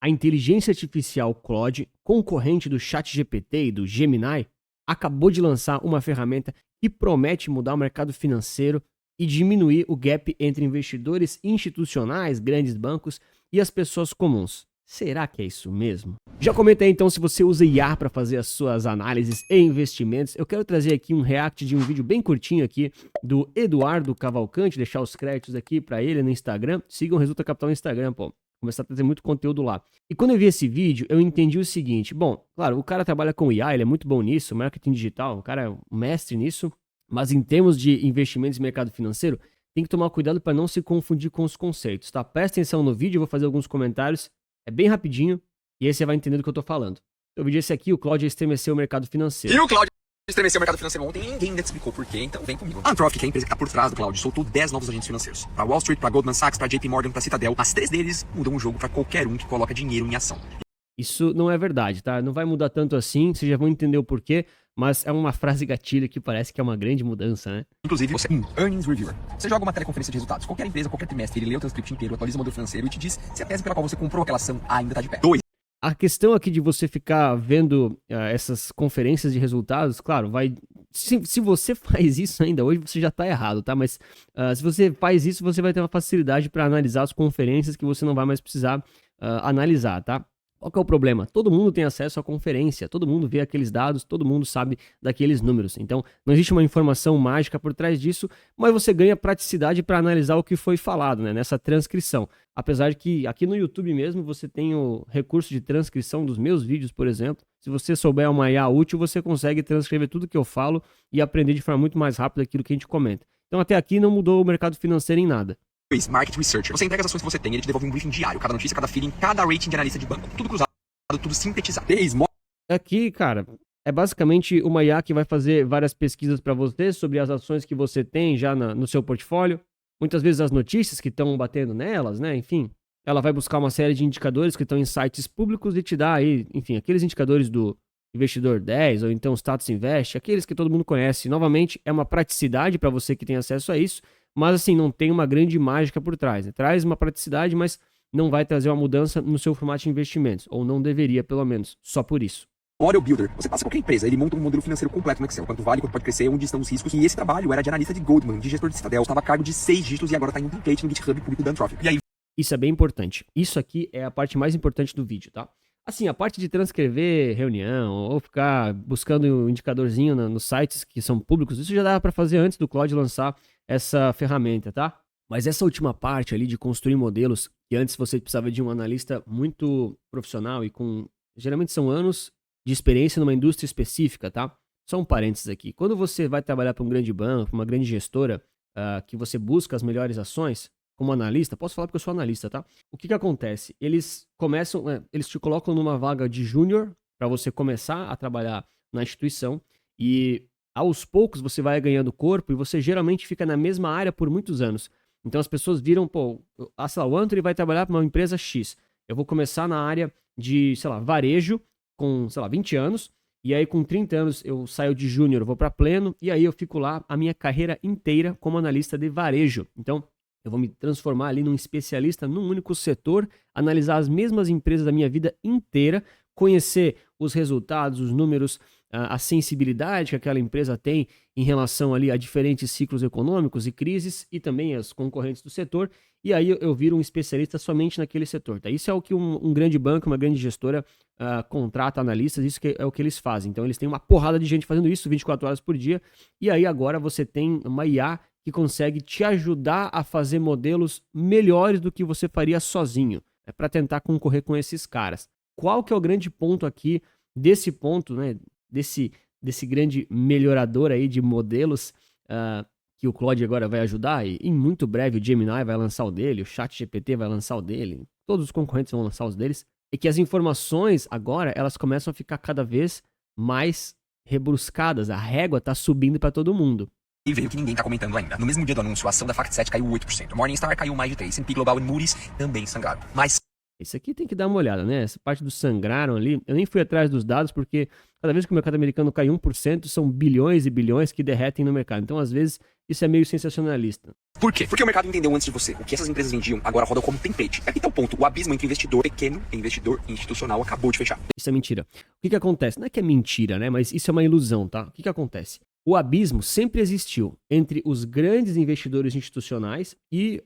A inteligência artificial Claude, concorrente do ChatGPT e do Gemini, acabou de lançar uma ferramenta que promete mudar o mercado financeiro e diminuir o gap entre investidores institucionais, grandes bancos e as pessoas comuns. Será que é isso mesmo? Já comenta aí então se você usa IA para fazer as suas análises e investimentos. Eu quero trazer aqui um react de um vídeo bem curtinho aqui do Eduardo Cavalcante, deixar os créditos aqui para ele no Instagram. Sigam o Resulta Capital no Instagram, pô. Começar a trazer muito conteúdo lá. E quando eu vi esse vídeo, eu entendi o seguinte. Bom, claro, o cara trabalha com IA, ele é muito bom nisso, marketing digital, o cara é um mestre nisso. Mas em termos de investimentos e mercado financeiro, tem que tomar cuidado para não se confundir com os conceitos, tá? Presta atenção no vídeo, eu vou fazer alguns comentários. É bem rapidinho, e aí você vai entender do que eu tô falando. O vídeo é esse aqui, o Claude estremeceu o mercado financeiro. E o Claude estremeceu o mercado financeiro ontem e ninguém ainda te explicou por quê, então vem comigo. A Anthropic, que é a empresa que tá por trás do Claude, soltou 10 novos agentes financeiros. Pra Wall Street, pra Goldman Sachs, pra JP Morgan, pra Citadel. As 3 deles mudam o jogo pra qualquer um que coloca dinheiro em ação. Isso não é verdade, tá? Não vai mudar tanto assim, vocês já vão entender o porquê, mas é uma frase gatilho que parece que é uma grande mudança, né? Inclusive, você Earnings Reviewer. Você joga uma teleconferência de resultados. Qualquer empresa, qualquer trimestre, ele lê o transcript inteiro, atualiza o modelo financeiro e te diz se a tese pela qual você comprou aquela ação ainda tá de pé. 2. A questão aqui de você ficar vendo essas conferências de resultados, claro, vai. Se você faz isso ainda hoje, você já tá errado, tá? Mas se você faz isso, você vai ter uma facilidade para analisar as conferências que você não vai mais precisar analisar, tá? Qual que é o problema? Todo mundo tem acesso à conferência, todo mundo vê aqueles dados, todo mundo sabe daqueles números. Então, não existe uma informação mágica por trás disso, mas você ganha praticidade para analisar o que foi falado, né, nessa transcrição. Apesar de que aqui no YouTube mesmo você tem o recurso de transcrição dos meus vídeos, por exemplo. Se você souber uma IA útil, você consegue transcrever tudo que eu falo e aprender de forma muito mais rápida aquilo que a gente comenta. Então, até aqui não mudou o mercado financeiro em nada. 2. Market Researcher. Você entrega as ações que você tem, ele te devolve um briefing diário. Cada notícia, cada feeling, cada rating de analista de banco. Tudo cruzado, tudo sintetizado. 3. Aqui, cara, é basicamente uma IA que vai fazer várias pesquisas para você sobre as ações que você tem já no seu portfólio. Muitas vezes as notícias que estão batendo nelas, né? Enfim, ela vai buscar uma série de indicadores que estão em sites públicos e te dá aí, enfim, aqueles indicadores do Investidor 10 ou então Status Invest, aqueles que todo mundo conhece. Novamente, é uma praticidade para você que tem acesso a isso, mas assim, não tem uma grande mágica por trás, né? Traz uma praticidade, mas não vai trazer uma mudança no seu formato de investimentos, ou não deveria, pelo menos, só por isso. Model Builder. Você passa qualquer empresa, ele monta um modelo financeiro completo no Excel. Quanto vale, quanto pode crescer, onde estão os riscos. E esse trabalho era de analista de Goldman, de gestor de Citadel. Estava a cargo de 6 dígitos e agora está em um template no GitHub público da Anthropic. E aí... Isso é bem importante. Isso aqui é a parte mais importante do vídeo, tá? Assim, a parte de transcrever reunião ou ficar buscando um indicadorzinho nos sites que são públicos, isso já dava para fazer antes do Claude lançar essa ferramenta, tá? Mas essa última parte ali de construir modelos, que antes você precisava de um analista muito profissional e geralmente são anos de experiência numa indústria específica, tá? Só um parênteses aqui. Quando você vai trabalhar para um grande banco, uma grande gestora, que você busca as melhores ações, como analista, posso falar porque eu sou analista, tá? O que acontece? Eles eles te colocam numa vaga de júnior para você começar a trabalhar na instituição e aos poucos você vai ganhando corpo e você geralmente fica na mesma área por muitos anos. Então as pessoas viram, pô, sei lá, o Anthony vai trabalhar para uma empresa X. Eu vou começar na área de, sei lá, varejo com, sei lá, 20 anos e aí com 30 anos eu saio de júnior, vou para pleno e aí eu fico lá a minha carreira inteira como analista de varejo. Então eu vou me transformar ali num especialista num único setor, analisar as mesmas empresas da minha vida inteira, conhecer os resultados, os números, a sensibilidade que aquela empresa tem em relação ali a diferentes ciclos econômicos e crises e também as concorrentes do setor, e aí eu viro um especialista somente naquele setor. Tá? Isso é o que um grande banco, uma grande gestora contrata analistas, isso é o que eles fazem. Então eles têm uma porrada de gente fazendo isso 24 horas por dia, e aí agora você tem uma IA que consegue te ajudar a fazer modelos melhores do que você faria sozinho, para tentar concorrer com esses caras. Qual que é o grande ponto aqui desse ponto, né, desse grande melhorador aí de modelos que o Claude agora vai ajudar, e em muito breve o Gemini vai lançar o dele, o ChatGPT vai lançar o dele, todos os concorrentes vão lançar os deles, é que as informações agora elas começam a ficar cada vez mais rebruscadas, a régua tá subindo para todo mundo. E veio que ninguém tá comentando ainda. No mesmo dia do anúncio, a ação da FactSet caiu 8%. Morningstar caiu mais de 3%. S&P Global e Moody's também sangraram. Mas... Esse aqui tem que dar uma olhada, né? Essa parte do sangraram ali, eu nem fui atrás dos dados, porque cada vez que o mercado americano cai 1%, são bilhões e bilhões que derretem no mercado. Então, às vezes, isso é meio sensacionalista. Por quê? Porque o mercado entendeu antes de você. O que essas empresas vendiam agora roda como template. Aqui tá o ponto. O abismo entre investidor pequeno e investidor institucional acabou de fechar. Isso é mentira. O que acontece? Não é que é mentira, né? Mas isso é uma ilusão, tá? O que acontece? O abismo sempre existiu entre os grandes investidores institucionais e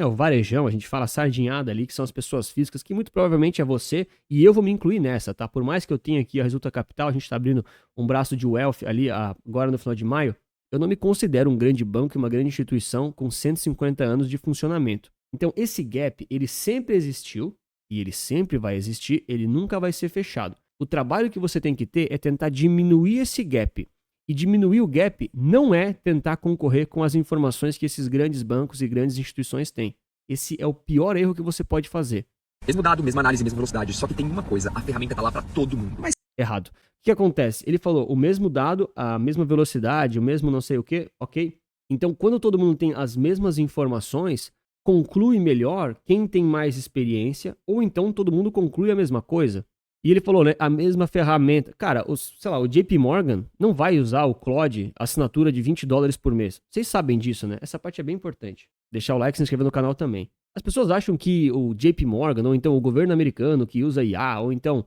o varejão, a gente fala sardinhada ali, que são as pessoas físicas, que muito provavelmente é você, e eu vou me incluir nessa, tá? Por mais que eu tenha aqui a Resulta Capital, a gente tá abrindo um braço de wealth ali agora no final de maio, eu não me considero um grande banco e uma grande instituição com 150 anos de funcionamento. Então esse gap, ele sempre existiu e ele sempre vai existir, ele nunca vai ser fechado. O trabalho que você tem que ter é tentar diminuir esse gap. E diminuir o gap não é tentar concorrer com as informações que esses grandes bancos e grandes instituições têm. Esse é o pior erro que você pode fazer. Mesmo dado, mesma análise, mesma velocidade. Só que tem uma coisa, a ferramenta tá lá pra todo mundo. Mas Errado. O que acontece? Ele falou o mesmo dado, a mesma velocidade, o mesmo não sei o que, ok? Então, quando todo mundo tem as mesmas informações, conclui melhor quem tem mais experiência, ou então todo mundo conclui a mesma coisa. E ele falou, né, a mesma ferramenta. Cara, o JP Morgan não vai usar o Claude, assinatura de $20 por mês. Vocês sabem disso, né? Essa parte é bem importante. Deixar o like e se inscrever no canal também. As pessoas acham que o JP Morgan, ou então o governo americano que usa IA, ou então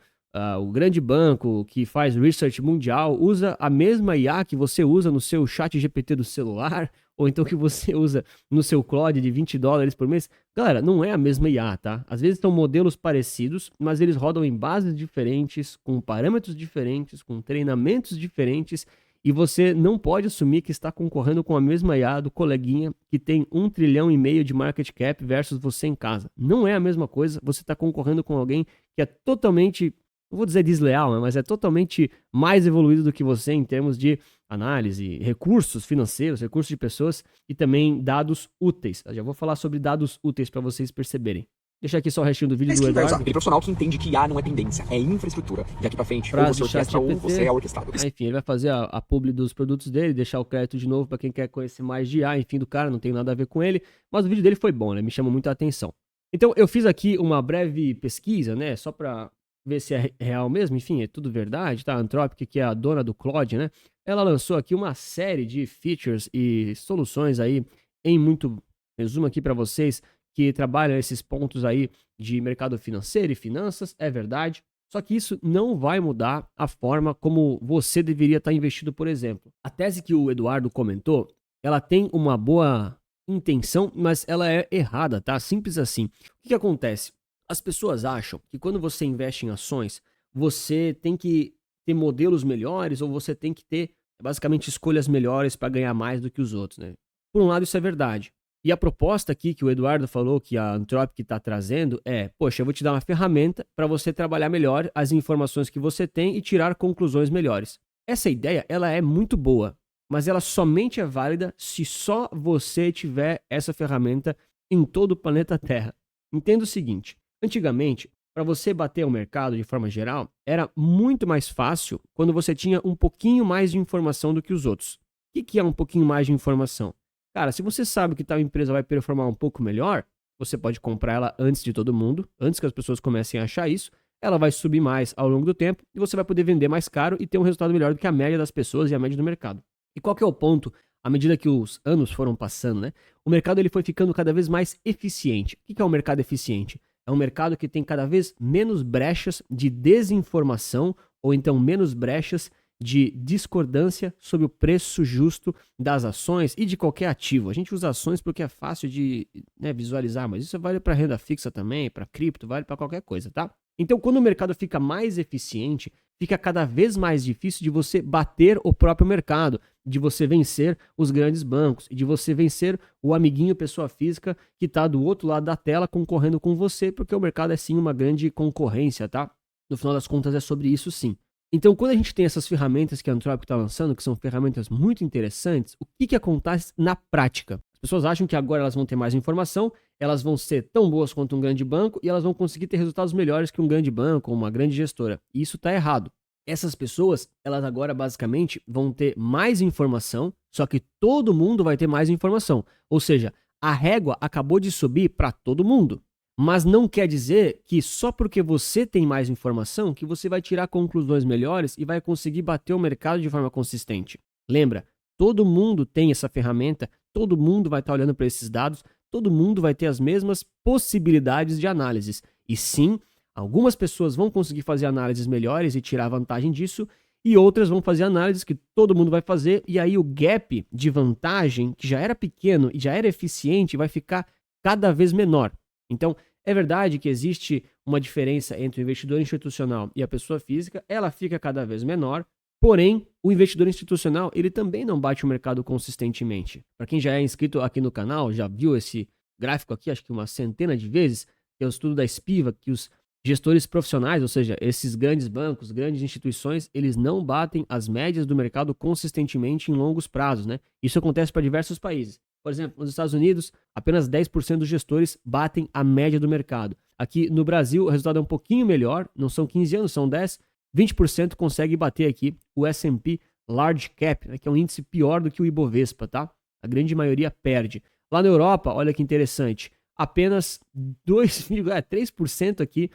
o grande banco que faz research mundial, usa a mesma IA que você usa no seu chat GPT do celular, ou então que você usa no seu Claude de $20 por mês. Galera, não é a mesma IA, tá? Às vezes são modelos parecidos, mas eles rodam em bases diferentes, com parâmetros diferentes, com treinamentos diferentes, e você não pode assumir que está concorrendo com a mesma IA do coleguinha que tem 1,5 trilhão de market cap versus você em casa. Não é a mesma coisa, você está concorrendo com alguém que é totalmente, não vou dizer desleal, né, mas é totalmente mais evoluído do que você em termos de análise, recursos financeiros, recursos de pessoas e também dados úteis. Eu já vou falar sobre dados úteis para vocês perceberem. Deixa aqui só o restinho do vídeo do quem vai usar? Eduardo. Aquele profissional que entende que IA não é tendência, é infraestrutura. Daqui pra frente, ou Frase você do chat orquestra ou GPT. você é orquestrado. Enfim, ele vai fazer a publi dos produtos dele, deixar o crédito de novo para quem quer conhecer mais de IA, enfim, do cara, não tem nada a ver com ele, mas o vídeo dele foi bom, né? Me chamou muita atenção. Então, eu fiz aqui uma breve pesquisa, né? Só para ver se é real mesmo, enfim, é tudo verdade, tá? A Anthropic, que é a dona do Claude, né? Ela lançou aqui uma série de features e soluções aí, em muito resumo aqui para vocês, que trabalham esses pontos aí de mercado financeiro e finanças, é verdade. Só que isso não vai mudar a forma como você deveria estar investido, por exemplo. A tese que o Eduardo comentou, ela tem uma boa intenção, mas ela é errada, tá? Simples assim. O que acontece? As pessoas acham que quando você investe em ações, você tem que ter modelos melhores ou você tem que ter, basicamente, escolhas melhores para ganhar mais do que os outros, né? Por um lado, isso é verdade. E a proposta aqui que o Eduardo falou, que a Anthropic está trazendo é, poxa, eu vou te dar uma ferramenta para você trabalhar melhor as informações que você tem e tirar conclusões melhores. Essa ideia, ela é muito boa, mas ela somente é válida se só você tiver essa ferramenta em todo o planeta Terra. Entenda o seguinte, antigamente, para você bater o mercado de forma geral, era muito mais fácil quando você tinha um pouquinho mais de informação do que os outros. O que é um pouquinho mais de informação? Cara, se você sabe que tal empresa vai performar um pouco melhor, você pode comprar ela antes de todo mundo, antes que as pessoas comecem a achar isso, ela vai subir mais ao longo do tempo e você vai poder vender mais caro e ter um resultado melhor do que a média das pessoas e a média do mercado. E qual que é o ponto? À medida que os anos foram passando, né? O mercado ele foi ficando cada vez mais eficiente. O que é um mercado eficiente? É um mercado que tem cada vez menos brechas de desinformação ou então menos brechas de discordância sobre o preço justo das ações e de qualquer ativo. A gente usa ações porque é fácil de visualizar, mas isso vale para renda fixa também, para cripto, vale para qualquer coisa, tá? Então, quando o mercado fica mais eficiente, fica cada vez mais difícil de você bater o próprio mercado, de você vencer os grandes bancos e de você vencer o amiguinho pessoa física que está do outro lado da tela concorrendo com você, porque o mercado é sim uma grande concorrência, tá? No final das contas é sobre isso sim. Então, quando a gente tem essas ferramentas que a Anthropic está lançando, que são ferramentas muito interessantes, o que acontece na prática? As pessoas acham que agora elas vão ter mais informação, elas vão ser tão boas quanto um grande banco e elas vão conseguir ter resultados melhores que um grande banco ou uma grande gestora. E isso está errado. Essas pessoas, elas agora basicamente vão ter mais informação, só que todo mundo vai ter mais informação. Ou seja, a régua acabou de subir para todo mundo. Mas não quer dizer que só porque você tem mais informação que você vai tirar conclusões melhores e vai conseguir bater o mercado de forma consistente. Lembra, Todo mundo tem essa ferramenta, todo mundo vai estar olhando para esses dados, todo mundo vai ter as mesmas possibilidades de análises. E sim, algumas pessoas vão conseguir fazer análises melhores e tirar vantagem disso, e outras vão fazer análises que todo mundo vai fazer, e aí o gap de vantagem, que já era pequeno e já era eficiente, vai ficar cada vez menor. Então, é verdade que existe uma diferença entre o investidor institucional e a pessoa física, ela fica cada vez menor, porém, o investidor institucional, ele também não bate o mercado consistentemente. Para quem já é inscrito aqui no canal, já viu esse gráfico aqui, acho que uma centena de vezes, que é o estudo da Spiva, que os gestores profissionais, ou seja, esses grandes bancos, grandes instituições, eles não batem as médias do mercado consistentemente em longos prazos, né? Isso acontece para diversos países. Por exemplo, nos Estados Unidos, apenas 10% dos gestores batem a média do mercado. Aqui no Brasil, o resultado é um pouquinho melhor, não são 15 anos, são 10. 20% consegue bater aqui o S&P Large Cap, né, que é um índice pior do que o Ibovespa, tá? A grande maioria perde. Lá na Europa, olha que interessante, apenas 2,3% aqui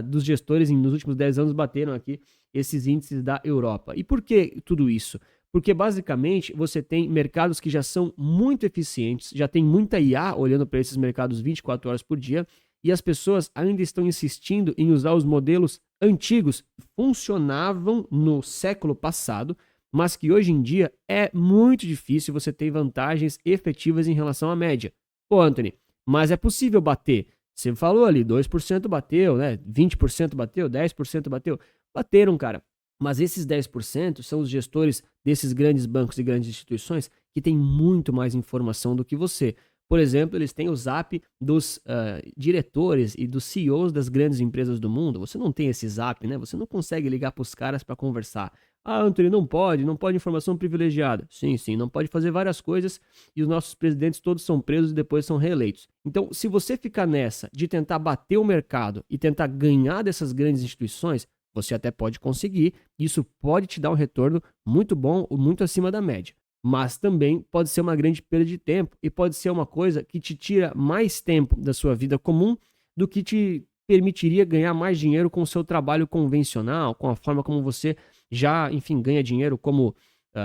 dos gestores nos últimos 10 anos bateram aqui esses índices da Europa. E por que tudo isso? Porque basicamente você tem mercados que já são muito eficientes, já tem muita IA olhando para esses mercados 24 horas por dia, e as pessoas ainda estão insistindo em usar os modelos antigos que funcionavam no século passado, mas que hoje em dia é muito difícil você ter vantagens efetivas em relação à média. Pô, Anthony, mas é possível bater. Você falou ali, 2% bateu, né? 20% bateu, 10% bateu. Bateram, cara. Mas esses 10% são os gestores desses grandes bancos e grandes instituições que têm muito mais informação do que você. Por exemplo, eles têm o zap dos diretores e dos CEOs das grandes empresas do mundo. Você não tem esse zap, né? Você não consegue ligar para os caras para conversar. Ah, Anthony, não pode informamação privilegiada. Sim, não pode fazer várias coisas e os nossos presidentes todos são presos e depois são reeleitos. Então, se você ficar nessa de tentar bater o mercado e tentar ganhar dessas grandes instituições, você até pode conseguir. Isso pode te dar um retorno muito bom ou muito acima da média. Mas também pode ser uma grande perda de tempo e pode ser uma coisa que te tira mais tempo da sua vida comum do que te permitiria ganhar mais dinheiro com o seu trabalho convencional, com a forma como você já, enfim, ganha dinheiro como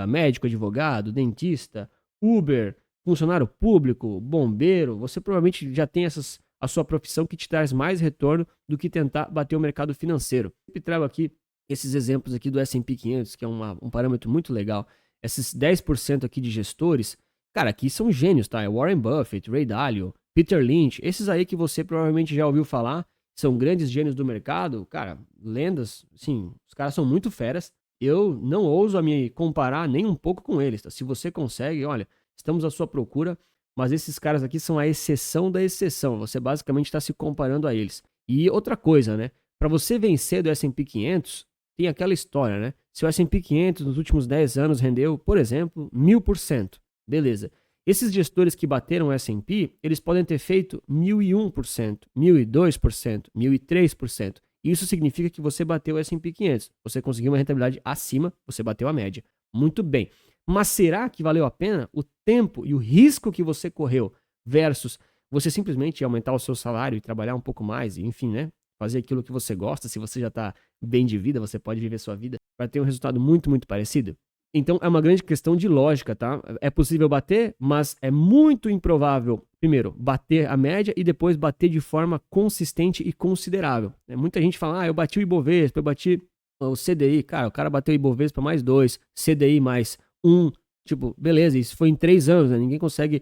médico, advogado, dentista, Uber, funcionário público, bombeiro. Você provavelmente já tem a sua profissão que te traz mais retorno do que tentar bater o mercado financeiro. Eu sempre trago aqui esses exemplos aqui do S&P 500, que é um parâmetro muito legal. Esses 10% aqui de gestores, cara, aqui são gênios, tá? É Warren Buffett, Ray Dalio, Peter Lynch, esses aí que você provavelmente já ouviu falar, são grandes gênios do mercado, cara, lendas, sim, os caras são muito feras. Eu não ouso a me comparar nem um pouco com eles, tá? Se você consegue, olha, estamos à sua procura, mas esses caras aqui são a exceção da exceção, você basicamente está se comparando a eles. E outra coisa, né? Para você vencer do S&P 500, tem aquela história, né? Se o S&P 500 nos últimos 10 anos rendeu, por exemplo, 1000%, beleza. Esses gestores que bateram o S&P, eles podem ter feito 1001%, 1002%, 1003%. Isso significa que você bateu o S&P 500. Você conseguiu uma rentabilidade acima, você bateu a média. Muito bem. Mas será que valeu a pena o tempo e o risco que você correu versus você simplesmente aumentar o seu salário e trabalhar um pouco mais, enfim, né? Fazer aquilo que você gosta, se você já está bem de vida, você pode viver sua vida para ter um resultado muito, muito parecido. Então, é uma grande questão de lógica, tá? É possível bater, mas é muito improvável, primeiro, bater a média e depois bater de forma consistente e considerável. Muita gente fala, eu bati o Ibovespa, eu bati o CDI. Cara, o cara bateu o Ibovespa mais 2, CDI mais 1. Tipo, beleza, isso foi em 3 anos, né? Ninguém consegue,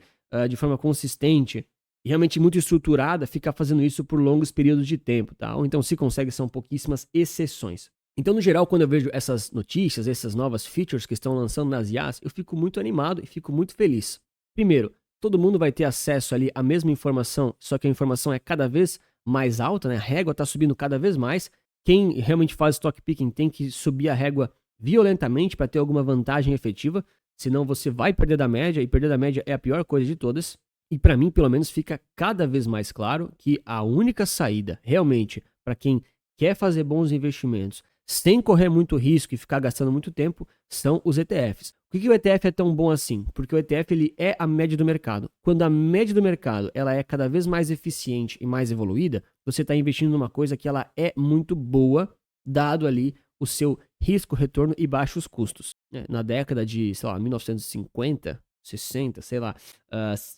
de forma consistente e realmente muito estruturada, ficar fazendo isso por longos períodos de tempo, tá? Ou então, se consegue, são pouquíssimas exceções. Então, no geral, quando eu vejo essas notícias, essas novas features que estão lançando nas IAs, eu fico muito animado e fico muito feliz. Primeiro, todo mundo vai ter acesso ali à mesma informação, só que a informação é cada vez mais alta, né? A régua está subindo cada vez mais. Quem realmente faz stock picking tem que subir a régua violentamente para ter alguma vantagem efetiva, senão você vai perder da média, e perder da média é a pior coisa de todas. E para mim, pelo menos, fica cada vez mais claro que a única saída, realmente, para quem quer fazer bons investimentos, sem correr muito risco e ficar gastando muito tempo, são os ETFs. Por que o ETF é tão bom assim? Porque o ETF ele é a média do mercado. Quando a média do mercado ela é cada vez mais eficiente e mais evoluída, você está investindo numa coisa que ela é muito boa, dado ali o seu risco, retorno e baixos custos. Na década de, sei lá, 1950, 60, sei lá,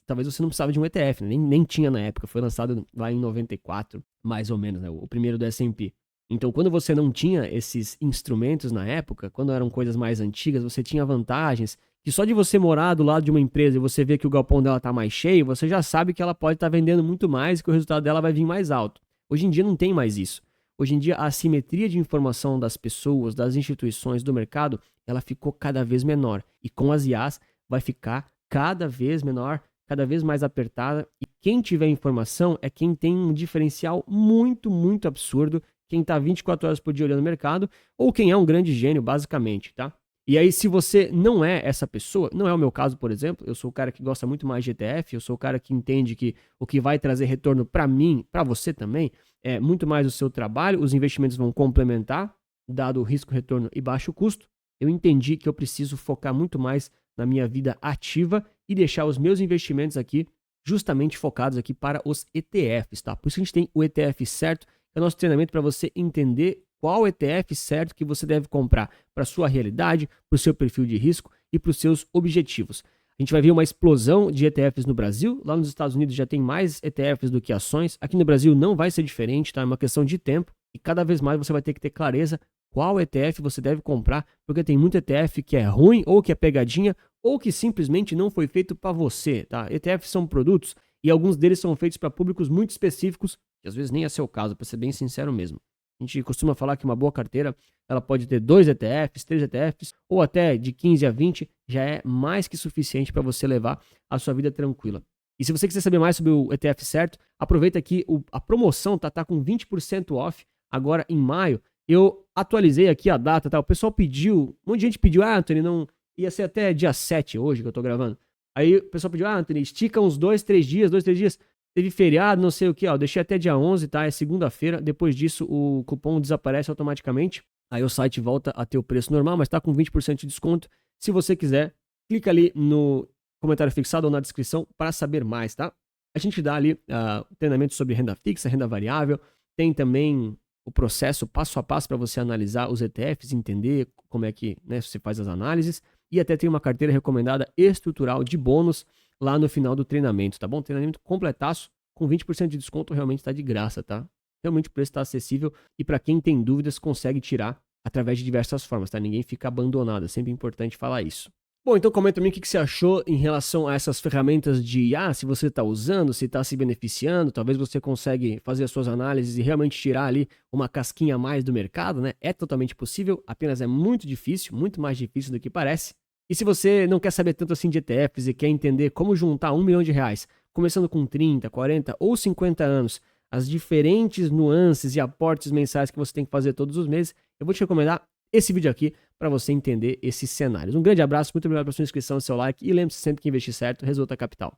talvez você não precisava de um ETF, né? nem tinha na época, foi lançado lá em 94, mais ou menos, né? O primeiro do S&P. Então, quando você não tinha esses instrumentos na época, quando eram coisas mais antigas, você tinha vantagens que só de você morar do lado de uma empresa e você ver que o galpão dela tá mais cheio, você já sabe que ela pode estar vendendo muito mais e que o resultado dela vai vir mais alto. Hoje em dia não tem mais isso. Hoje em dia a assimetria de informação das pessoas, das instituições, do mercado, ela ficou cada vez menor. E com as IAs vai ficar cada vez menor, cada vez mais apertada. E quem tiver informação é quem tem um diferencial muito, muito absurdo, quem está 24 horas por dia olhando o mercado, ou quem é um grande gênio, basicamente, tá? E aí, se você não é essa pessoa, não é o meu caso, por exemplo, eu sou o cara que gosta muito mais de ETF, eu sou o cara que entende que o que vai trazer retorno para mim, para você também, é muito mais o seu trabalho, os investimentos vão complementar, dado o risco, retorno e baixo custo. Eu entendi que eu preciso focar muito mais na minha vida ativa e deixar os meus investimentos aqui justamente focados aqui para os ETFs, tá? Por isso que a gente tem o ETF certo, é o nosso treinamento para você entender qual ETF certo que você deve comprar para a sua realidade, para o seu perfil de risco e para os seus objetivos. A gente vai ver uma explosão de ETFs no Brasil. Lá nos Estados Unidos já tem mais ETFs do que ações. Aqui no Brasil não vai ser diferente, tá? É uma questão de tempo. E cada vez mais você vai ter que ter clareza qual ETF você deve comprar, porque tem muito ETF que é ruim, ou que é pegadinha, ou que simplesmente não foi feito para você, tá? ETFs são produtos e alguns deles são feitos para públicos muito específicos, que às vezes nem é seu caso, para ser bem sincero mesmo. A gente costuma falar que uma boa carteira, ela pode ter 2 ETFs, 3 ETFs, ou até de 15 a 20, já é mais que suficiente para você levar a sua vida tranquila. E se você quiser saber mais sobre o ETF certo, aproveita aqui, a promoção tá com 20% off agora em maio. Eu atualizei aqui a data, tá? O pessoal pediu, um monte de gente pediu, Anthony, não ia ser até dia 7 hoje que eu tô gravando. Aí o pessoal pediu, Anthony, estica uns 2, 3 dias, teve feriado, não sei o que, ó, deixei até dia 11, tá? É segunda-feira, depois disso o cupom desaparece automaticamente, aí o site volta a ter o preço normal, mas tá com 20% de desconto. Se você quiser, clica ali no comentário fixado ou na descrição para saber mais, tá? A gente dá ali treinamento sobre renda fixa, renda variável, tem também o processo passo a passo para você analisar os ETFs, entender como é que, né, você faz as análises, e até tem uma carteira recomendada estrutural de bônus lá no final do treinamento, tá bom? Treinamento completaço, com 20% de desconto, realmente está de graça, tá? Realmente o preço está acessível e para quem tem dúvidas consegue tirar através de diversas formas, tá? Ninguém fica abandonado, é sempre importante falar isso. Bom, então comenta também o que você achou em relação a essas ferramentas de IA, se você está usando, se está se beneficiando, talvez você consegue fazer as suas análises e realmente tirar ali uma casquinha a mais do mercado, né? É totalmente possível, apenas é muito difícil, muito mais difícil do que parece. E se você não quer saber tanto assim de ETFs e quer entender como juntar R$1 milhão, começando com 30, 40 ou 50 anos, as diferentes nuances e aportes mensais que você tem que fazer todos os meses, eu vou te recomendar esse vídeo aqui para você entender esses cenários. Um grande abraço, muito obrigado pela sua inscrição, seu like e lembre-se sempre que investir certo resulta capital.